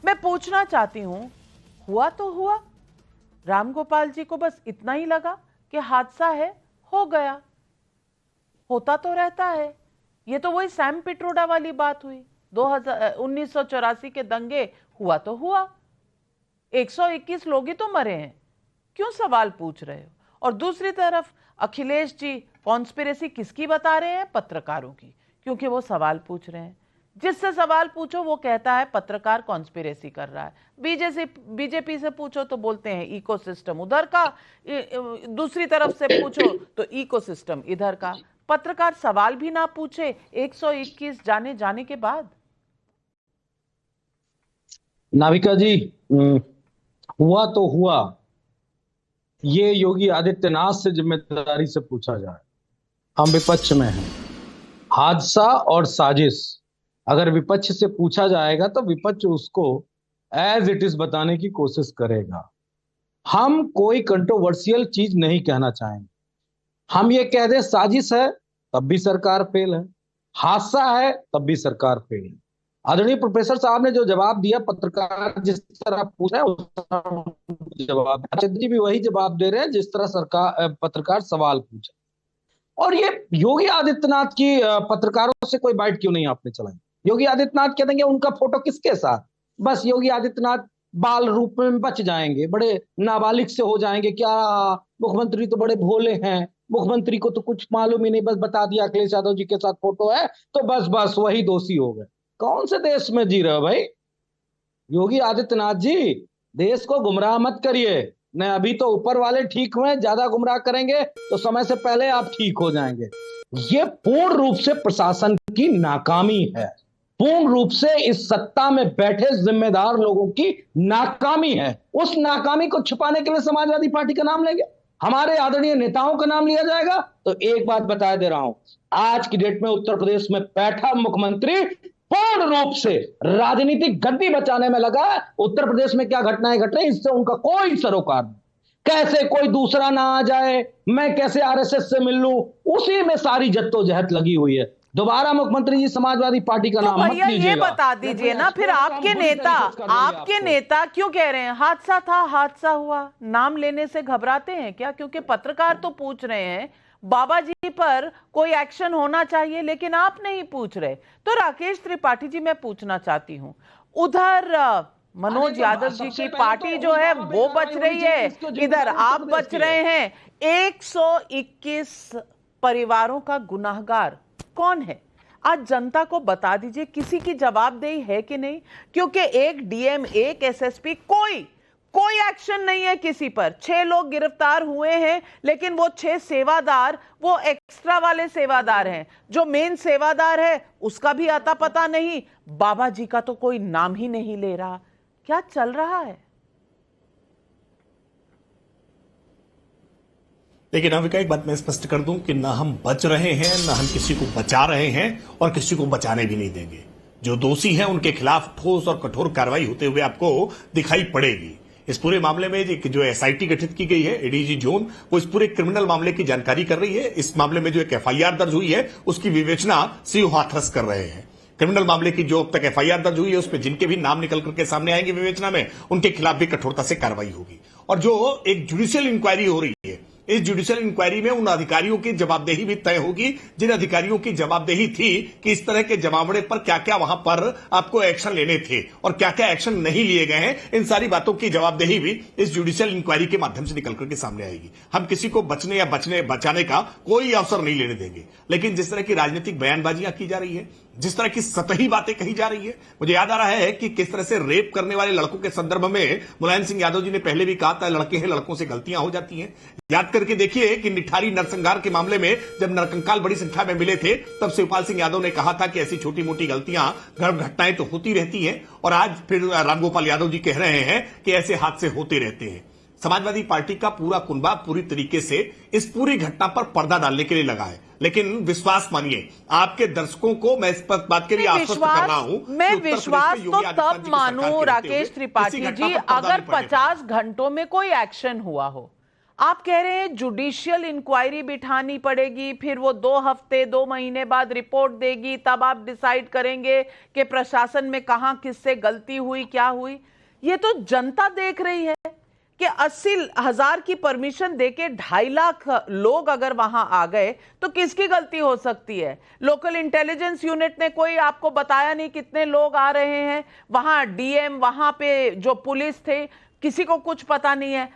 मैं पूछना चाहती हूं, हुआ तो हुआ, रामगोपाल जी को बस इतना ही लगा कि हादसा है, हो गया, होता तो रहता है। ये तो वही सैम पिट्रोडा वाली बात हुई, 1984 के दंगे, हुआ तो हुआ, 121 लोग ही तो मरे हैं, क्यों सवाल पूछ रहे हो? और दूसरी तरफ अखिलेश जी कॉन्स्पिरेसी किसकी बता रहे हैं? पत्रकारों की, क्योंकि वो सवाल पूछ रहे हैं। जिससे सवाल पूछो वो कहता है पत्रकार कॉन्स्पिरेसी कर रहा है। बीजेपी से पूछो तो बोलते हैं इकोसिस्टम उधर का, दूसरी तरफ से पूछो तो इकोसिस्टम इधर का। पत्रकार सवाल भी ना पूछे 121 जाने के बाद। नाविका जी, हुआ तो हुआ, ये योगी आदित्यनाथ से जिम्मेदारी से पूछा जाए। हम विपक्ष में हैं। हादसा और साजिश अगर विपक्ष से पूछा जाएगा तो विपक्ष उसको एज इट इज बताने की कोशिश करेगा। हम कोई कंट्रोवर्शियल चीज नहीं कहना चाहेंगे। हम ये कह दें साजिश है तब भी सरकार फेल है, हादसा है तब भी सरकार फेल है। आदरणीय प्रोफेसर साहब ने जो जवाब दिया, पत्रकार जिस तरह पूछा उस तरह जवाब, जी भी वही जवाब दे रहे हैं जिस तरह सरकार पत्रकार सवाल पूछा। और ये योगी आदित्यनाथ की पत्रकारों से कोई बाइट क्यों नहीं आपने चलाई? योगी आदित्यनाथ कह देंगे उनका फोटो किसके साथ, बस योगी आदित्यनाथ बाल रूप में बच जाएंगे, बड़े नाबालिग से हो जाएंगे। क्या मुख्यमंत्री तो बड़े भोले हैं, मुख्यमंत्री को तो कुछ मालूम ही नहीं, बस बता दिया अखिलेश यादव जी के साथ फोटो है तो बस वही दोषी हो गए। कौन से देश में जी रहे हो भाई योगी आदित्यनाथ जी? देश को गुमराह मत करिए। नहीं, अभी तो ऊपर वाले ठीक हुए, ज्यादा गुमराह करेंगे तो समय से पहले आप ठीक हो जाएंगे। ये पूर्ण रूप से प्रशासन की नाकामी है, पूर्ण रूप से इस सत्ता में बैठे जिम्मेदार लोगों की नाकामी है। उस नाकामी को छुपाने के लिए समाजवादी पार्टी का नाम लेंगे, हमारे आदरणीय नेताओं का नाम लिया जाएगा। तो एक बात बता दे रहा हूं, आज की डेट में उत्तर प्रदेश में बैठा मुख्यमंत्री पूर्ण रूप से राजनीतिक गद्दी बचाने में लगा है। उत्तर प्रदेश में क्या घटनाएं घट रही, इससे उनका कोई सरोकार नहीं। कैसे कोई दूसरा ना आ जाए, मैं कैसे आरएसएस से मिल लूं, उसी में सारी जद्दोजहद लगी हुई है। दोबारा मुख्यमंत्री जी समाजवादी पार्टी का नाम मत लीजिएगा। ये बता दीजिए ना, फिर आपके नेता क्यों कह रहे हैं हादसा था, हादसा हुआ? नाम लेने से घबराते हैं क्या? क्योंकि पत्रकार तो पूछ रहे हैं बाबा जी पर कोई एक्शन होना चाहिए, लेकिन आप नहीं पूछ रहे। तो राकेश त्रिपाठी जी, मैं पूछना चाहती हूं, उधर मनोज यादव जी की पार्टी जो है वो बच रही है, इधर आप बच रहे हैं। 121 परिवारों का गुनाहगार कौन है? आज जनता को बता दीजिए, किसी की जवाबदेही है कि नहीं? क्योंकि एक डीएम, एक एसएसपी, कोई एक्शन नहीं है किसी पर। 6 लोग गिरफ्तार हुए हैं, लेकिन वो 6 सेवादार वो एक्स्ट्रा वाले सेवादार हैं। जो मेन सेवादार है उसका भी आता पता नहीं, बाबा जी का तो कोई नाम ही नहीं ले रहा। क्या चल रहा है? लेकिन नाविका, एक बात मैं स्पष्ट कर दूं कि ना हम बच रहे हैं, ना हम किसी को बचा रहे हैं और किसी को बचाने भी नहीं देंगे। जो दोषी हैं उनके खिलाफ ठोस और कठोर कार्रवाई होते हुए आपको दिखाई पड़ेगी। इस पूरे मामले में जो एसआईटी गठित की गई है, एडीजी जोन, वो इस पूरे क्रिमिनल मामले की जानकारी कर रही है। इस मामले में जो एक एफआईआर दर्ज हुई है उसकी विवेचना सीओ हाथरस कर रहे हैं। क्रिमिनल मामले की जो अब तक एफआईआर दर्ज हुई है उसमें जिनके भी नाम निकल करके सामने आएंगे विवेचना में, उनके खिलाफ भी कठोरता से कार्रवाई होगी। और जो एक जुडिशियल इंक्वायरी हो रही है, इस जुडिशियल इंक्वायरी में उन अधिकारियों की जवाबदेही भी तय होगी जिन अधिकारियों की जवाबदेही थी कि इस तरह के जमावड़े पर क्या क्या वहां पर आपको एक्शन लेने थे और क्या क्या एक्शन नहीं लिए गए हैं। इन सारी बातों की जवाबदेही भी इस जुडिशियल इंक्वायरी के माध्यम से निकल करके सामने आएगी। हम किसी को बचने या बचाने का कोई अवसर नहीं लेने देंगे। लेकिन जिस तरह की राजनीतिक बयानबाजियां की जा रही है, जिस तरह की सतही बातें कही जा रही है, मुझे याद आ रहा है कि किस तरह से रेप करने वाले लड़कों के संदर्भ में मुलायम सिंह यादव जी ने पहले भी कहा था, लड़के हैं, लड़कों से गलतियां हो जाती हैं। याद करके देखिए कि निठारी नरसंहार के मामले में जब नरकंकाल बड़ी संख्या में मिले थे, तब शिवपाल सिंह यादव ने कहा था कि ऐसी छोटी मोटी गलतियां, घटनाएं तो होती रहती हैं। और आज फिर रामगोपाल यादव जी कह रहे हैं कि ऐसे हादसे होते रहते हैं। समाजवादी पार्टी का पूरा कुनबा पूरी तरीके से इस पूरी घटना पर पर्दा डालने के लिए लगा है। लेकिन विश्वास मानिए, आपके दर्शकों को मैं इस बात के लिए आश्वस्त कर रहा हूं, मैं विश्वास तो तब मानूं राकेश त्रिपाठी जी, अगर 50 घंटों में कोई एक्शन हुआ हो, आप कह रहे हैं जुडिशियल इंक्वायरी बिठानी पड़ेगी, फिर वो 2 हफ्ते 2 महीने बाद रिपोर्ट देगी, तब आप डिसाइड करेंगे कि प्रशासन में कहां किससे गलती हुई, क्या हुई। ये तो जनता देख रही है कि 80,000 की परमिशन देके 2.5 लाख लोग अगर वहां आ गए तो किसकी गलती हो सकती है? लोकल इंटेलिजेंस यूनिट ने कोई आपको बताया नहीं कितने लोग आ रहे हैं, वहां डीएम, वहां पे जो पुलिस थे, किसी को कुछ पता नहीं है।